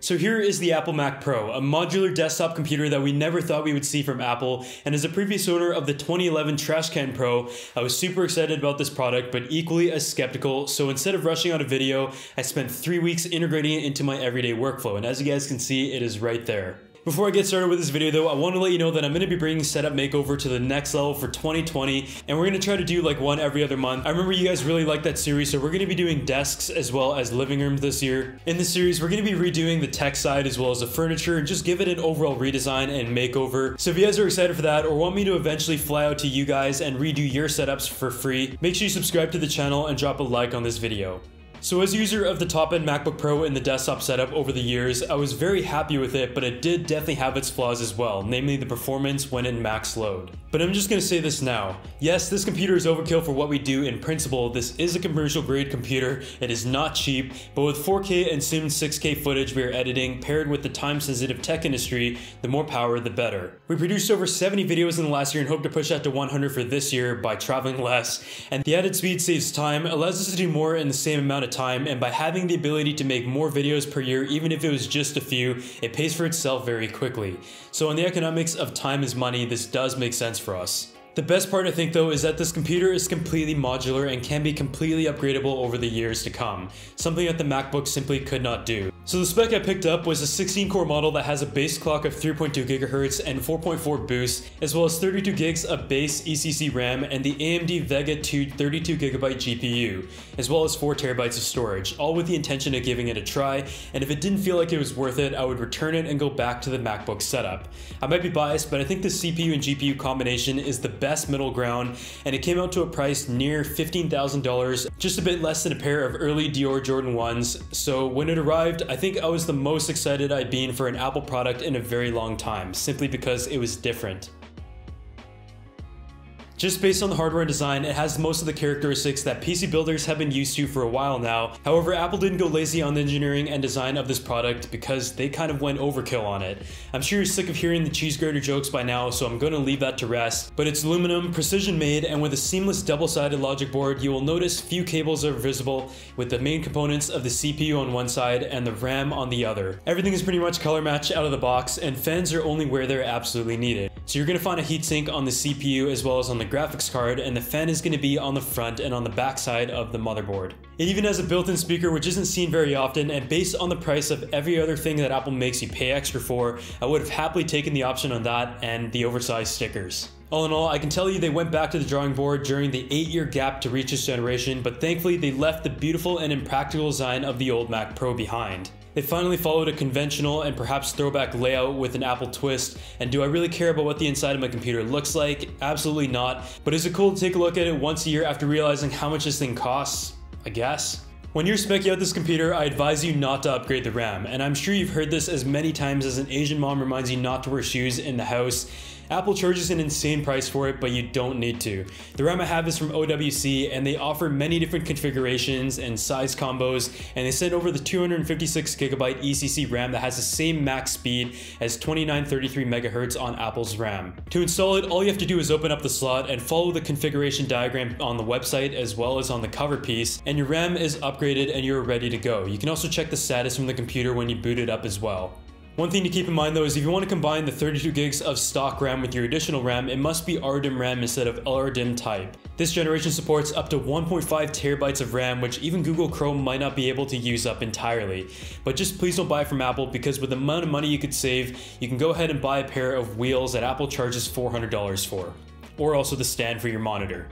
So here is the Apple Mac Pro, a modular desktop computer that we never thought we would see from Apple, and as a previous owner of the 2011 Trash Can Pro, I was super excited about this product but equally as skeptical, so instead of rushing out a video, I spent 3 weeks integrating it into my everyday workflow, and as you guys can see, it is right there. Before I get started with this video though, I want to let you know that I'm going to be bringing Setup Makeover to the next level for 2020, and we're going to try to do like one every other month. I remember you guys really liked that series, so we're going to be doing desks as well as living rooms this year. In this series, we're going to be redoing the tech side as well as the furniture and just give it an overall redesign and makeover. So if you guys are excited for that or want me to eventually fly out to you guys and redo your setups for free, make sure you subscribe to the channel and drop a like on this video. So as a user of the top-end MacBook Pro in the desktop setup over the years, I was very happy with it, but it did definitely have its flaws as well, namely the performance when in max load. But I'm just going to say this now. Yes, this computer is overkill for what we do in principle. This is a commercial grade computer. It is not cheap, but with 4K and soon 6K footage we are editing, paired with the time-sensitive tech industry, the more power the better. We produced over 70 videos in the last year and hope to push that to 100 for this year by traveling less, and the added speed saves time, allows us to do more in the same amount of time, and by having the ability to make more videos per year, even if it was just a few, it pays for itself very quickly. So on the economics of time is money, this does make sense for us. The best part I think though is that this computer is completely modular and can be completely upgradable over the years to come, something that the MacBook simply could not do. So the spec I picked up was a 16-core model that has a base clock of 3.2 GHz and 4.4 boost, as well as 32 gigs of base ECC RAM and the AMD Vega 2 32GB GPU, as well as 4 TB of storage, all with the intention of giving it a try, and if it didn't feel like it was worth it, I would return it and go back to the MacBook setup. I might be biased, but I think the CPU and GPU combination is the best middle ground, and it came out to a price near $15,000, just a bit less than a pair of early Dior Jordan 1s, so when it arrived, I think I was the most excited I'd been for an Apple product in a very long time, simply because it was different. Just based on the hardware and design, it has most of the characteristics that PC builders have been used to for a while now. However, Apple didn't go lazy on the engineering and design of this product because they kind of went overkill on it. I'm sure you're sick of hearing the cheese grater jokes by now, so I'm going to leave that to rest. But it's aluminum, precision made, and with a seamless double-sided logic board, you will notice few cables are visible with the main components of the CPU on one side and the RAM on the other. Everything is pretty much color matched out of the box, and fans are only where they're absolutely needed. So you're going to find a heatsink on the CPU as well as on the graphics card, and the fan is going to be on the front and on the back side of the motherboard. It even has a built-in speaker, which isn't seen very often, and based on the price of every other thing that Apple makes you pay extra for, I would have happily taken the option on that and the oversized stickers. All in all, I can tell you they went back to the drawing board during the 8-year gap to reach this generation, but thankfully they left the beautiful and impractical design of the old Mac Pro behind. They finally followed a conventional and perhaps throwback layout with an Apple twist, and do I really care about what the inside of my computer looks like? Absolutely not, but is it cool to take a look at it once a year after realizing how much this thing costs? I guess. When you're speccing out this computer, I advise you not to upgrade the RAM, and I'm sure you've heard this as many times as an Asian mom reminds you not to wear shoes in the house. Apple charges an insane price for it, but you don't need to. The RAM I have is from OWC, and they offer many different configurations and size combos, and they sent over the 256GB ECC RAM that has the same max speed as 2933 MHz on Apple's RAM. To install it, all you have to do is open up the slot and follow the configuration diagram on the website as well as on the cover piece, and your RAM is upgraded and you're ready to go. You can also check the status from the computer when you boot it up as well. One thing to keep in mind though is if you want to combine the 32 gigs of stock RAM with your additional RAM, it must be RDIMM RAM instead of LRDIMM type. This generation supports up to 1.5 terabytes of RAM, which even Google Chrome might not be able to use up entirely. But just please don't buy it from Apple, because with the amount of money you could save, you can go ahead and buy a pair of wheels that Apple charges $400 for, or also the stand for your monitor.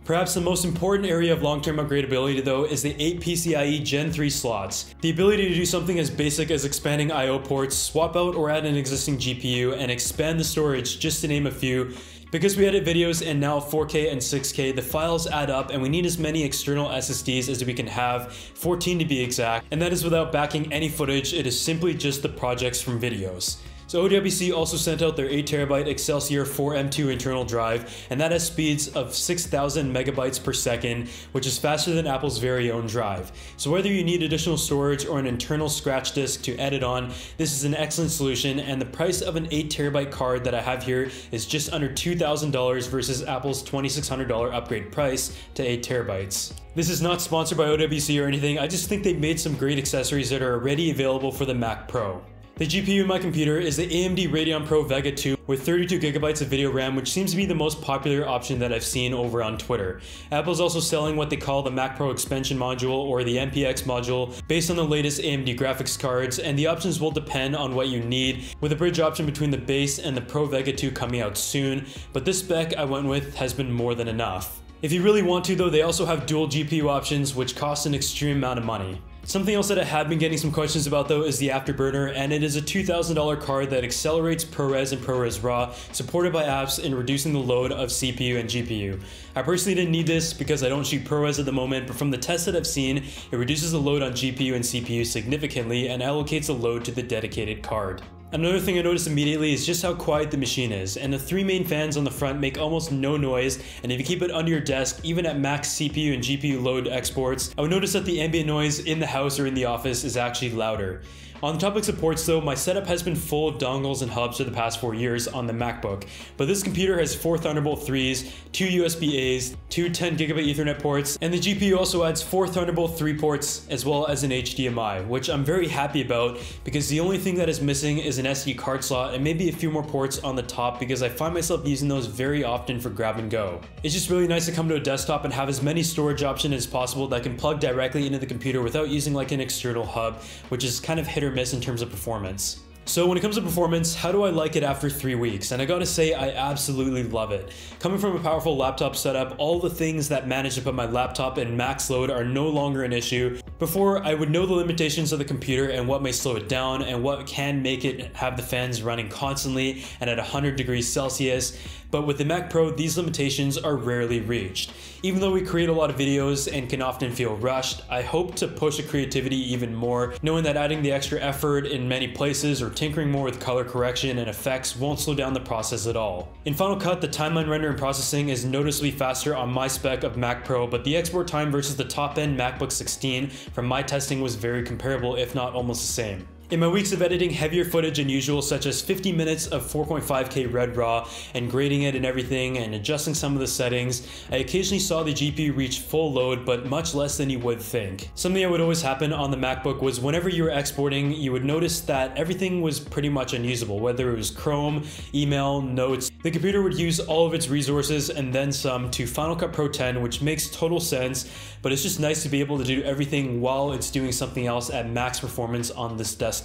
Perhaps the most important area of long-term upgradability though is the 8 PCIe Gen 3 slots. The ability to do something as basic as expanding I/O ports, swap out or add an existing GPU, and expand the storage, just to name a few. Because we edit videos and now 4K and 6K, the files add up and we need as many external SSDs as we can have, 14 to be exact, and that is without backing any footage. It is simply just the projects from videos. So OWC also sent out their 8TB Excelsior 4M2 internal drive, and that has speeds of 6,000 megabytes per second, which is faster than Apple's very own drive. So whether you need additional storage or an internal scratch disk to edit on, this is an excellent solution, and the price of an 8TB card that I have here is just under $2,000 versus Apple's $2,600 upgrade price to 8TB. This is not sponsored by OWC or anything, I just think they've made some great accessories that are already available for the Mac Pro. The GPU in my computer is the AMD Radeon Pro Vega 2 with 32GB of video RAM, which seems to be the most popular option that I've seen over on Twitter. Apple's also selling what they call the Mac Pro Expansion Module, or the MPX module, based on the latest AMD graphics cards, and the options will depend on what you need, with a bridge option between the base and the Pro Vega 2 coming out soon, but this spec I went with has been more than enough. If you really want to though, they also have dual GPU options, which cost an extreme amount of money. Something else that I have been getting some questions about though is the Afterburner, and it is a $2,000 card that accelerates ProRes and ProRes RAW, supported by apps in reducing the load of CPU and GPU. I personally didn't need this because I don't shoot ProRes at the moment, but from the tests that I've seen, it reduces the load on GPU and CPU significantly and allocates the load to the dedicated card. Another thing I noticed immediately is just how quiet the machine is, and the three main fans on the front make almost no noise, and if you keep it under your desk, even at max CPU and GPU load exports, I would notice that the ambient noise in the house or in the office is actually louder. On the topic of ports though, my setup has been full of dongles and hubs for the past 4 years on the MacBook, but this computer has 4 Thunderbolt 3s, 2 USB-As, 2 10GB Ethernet ports, and the GPU also adds 4 Thunderbolt 3 ports as well as an HDMI, which I'm very happy about because the only thing that is missing is an SD card slot and maybe a few more ports on the top because I find myself using those very often for grab and go. It's just really nice to come to a desktop and have as many storage options as possible that can plug directly into the computer without using like an external hub, which is kind of hit or miss in terms of performance. So when it comes to performance, how do I like it after 3 weeks? And I gotta say, I absolutely love it. Coming from a powerful laptop setup, all the things that manage to put my laptop in max load are no longer an issue. Before, I would know the limitations of the computer and what may slow it down and what can make it have the fans running constantly and at 100 degrees Celsius. But with the Mac Pro, these limitations are rarely reached. Even though we create a lot of videos and can often feel rushed, I hope to push the creativity even more, knowing that adding the extra effort in many places or tinkering more with color correction and effects won't slow down the process at all. In Final Cut, the timeline render and processing is noticeably faster on my spec of Mac Pro, but the export time versus the top-end MacBook 16 from my testing was very comparable, if not almost the same. In my weeks of editing heavier footage than usual, such as 50 minutes of 4.5K red raw and grading it and everything and adjusting some of the settings, I occasionally saw the GPU reach full load, but much less than you would think. Something that would always happen on the MacBook was whenever you were exporting, you would notice that everything was pretty much unusable, whether it was Chrome, email, notes. The computer would use all of its resources and then some to Final Cut Pro 10, which makes total sense, but it's just nice to be able to do everything while it's doing something else at max performance on this desktop.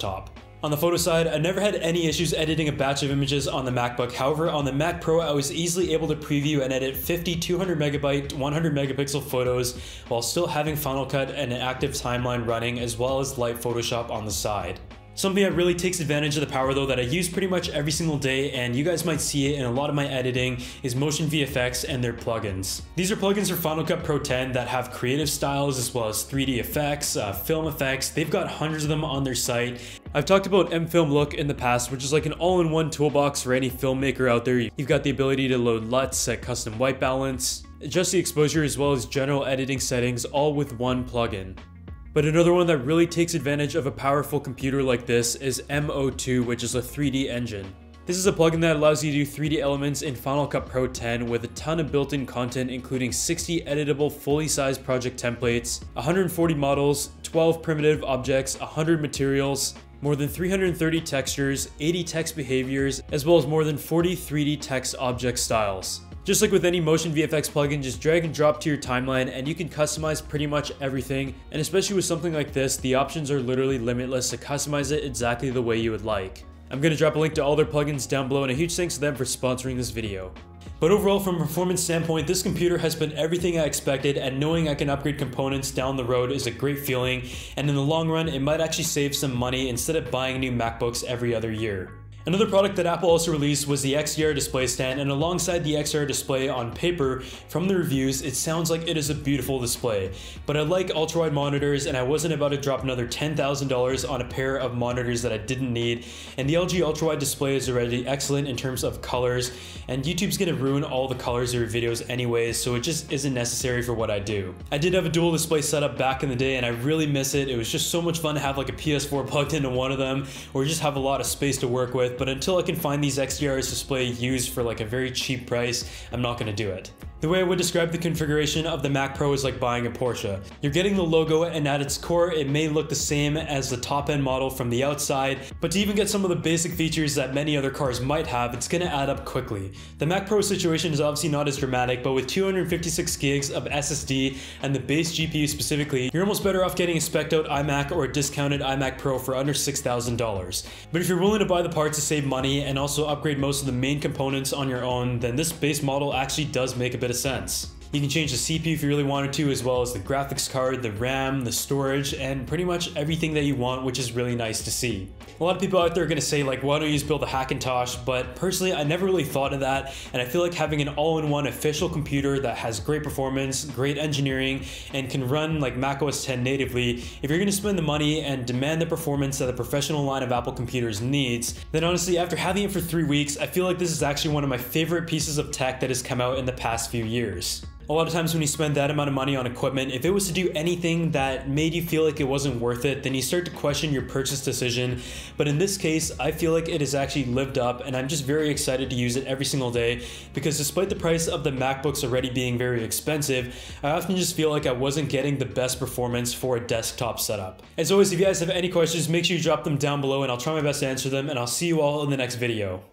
On the photo side, I never had any issues editing a batch of images on the MacBook. However, on the Mac Pro, I was easily able to preview and edit 50 200MB, 100 megapixel photos while still having Final Cut and an active timeline running, as well as light Photoshop on the side. Something that really takes advantage of the power though that I use pretty much every single day, and you guys might see it in a lot of my editing, is Motion VFX and their plugins. These are plugins for Final Cut Pro 10 that have creative styles as well as 3D effects, film effects. They've got hundreds of them on their site. I've talked about M-Film Look in the past, which is like an all-in-one toolbox for any filmmaker out there. You've got the ability to load LUTs, set custom white balance, adjust the exposure as well as general editing settings, all with one plugin. But another one that really takes advantage of a powerful computer like this is MO2, which is a 3D engine. This is a plugin that allows you to do 3D elements in Final Cut Pro 10 with a ton of built-in content, including 60 editable fully sized project templates, 140 models, 12 primitive objects, 100 materials, more than 330 textures, 80 text behaviors, as well as more than 40 3D text object styles. Just like with any Motion VFX plugin, just drag and drop to your timeline and you can customize pretty much everything, and especially with something like this, the options are literally limitless to customize it exactly the way you would like. I'm going to drop a link to all their plugins down below, and a huge thanks to them for sponsoring this video. But overall, from a performance standpoint, this computer has been everything I expected, and knowing I can upgrade components down the road is a great feeling, and in the long run, it might actually save some money instead of buying new MacBooks every other year. Another product that Apple also released was the XDR display stand, and alongside the XDR display on paper, from the reviews, it sounds like it is a beautiful display. But I like ultra-wide monitors, and I wasn't about to drop another $10,000 on a pair of monitors that I didn't need, and the LG ultra-wide display is already excellent in terms of colors, and YouTube's gonna ruin all the colors of your videos anyways, so it just isn't necessary for what I do. I did have a dual display setup back in the day, and I really miss it. It was just so much fun to have like a PS4 plugged into one of them, or just have a lot of space to work with. But until I can find these XDRs display used for like a very cheap price, I'm not gonna do it. The way I would describe the configuration of the Mac Pro is like buying a Porsche. You're getting the logo, and at its core, it may look the same as the top-end model from the outside, but to even get some of the basic features that many other cars might have, it's gonna add up quickly. The Mac Pro situation is obviously not as dramatic, but with 256 gigs of SSD and the base GPU specifically, you're almost better off getting a spec'd out iMac or a discounted iMac Pro for under $6,000. But if you're willing to buy the parts to save money and also upgrade most of the main components on your own, then this base model actually does make a bit of sense. You can change the CPU if you really wanted to, as well as the graphics card, the RAM, the storage, and pretty much everything that you want, which is really nice to see. A lot of people out there are going to say like, why don't you just build a Hackintosh? But personally, I never really thought of that, and I feel like having an all-in-one official computer that has great performance, great engineering, and can run like macOS 10 natively, if you're going to spend the money and demand the performance that the professional line of Apple computers needs, then honestly, after having it for 3 weeks, I feel like this is actually one of my favorite pieces of tech that has come out in the past few years. A lot of times when you spend that amount of money on equipment, if it was to do anything that made you feel like it wasn't worth it, then you start to question your purchase decision. But in this case, I feel like it has actually lived up, and I'm just very excited to use it every single day, because despite the price of the MacBooks already being very expensive, I often just feel like I wasn't getting the best performance for a desktop setup. As always, if you guys have any questions, make sure you drop them down below and I'll try my best to answer them, and I'll see you all in the next video.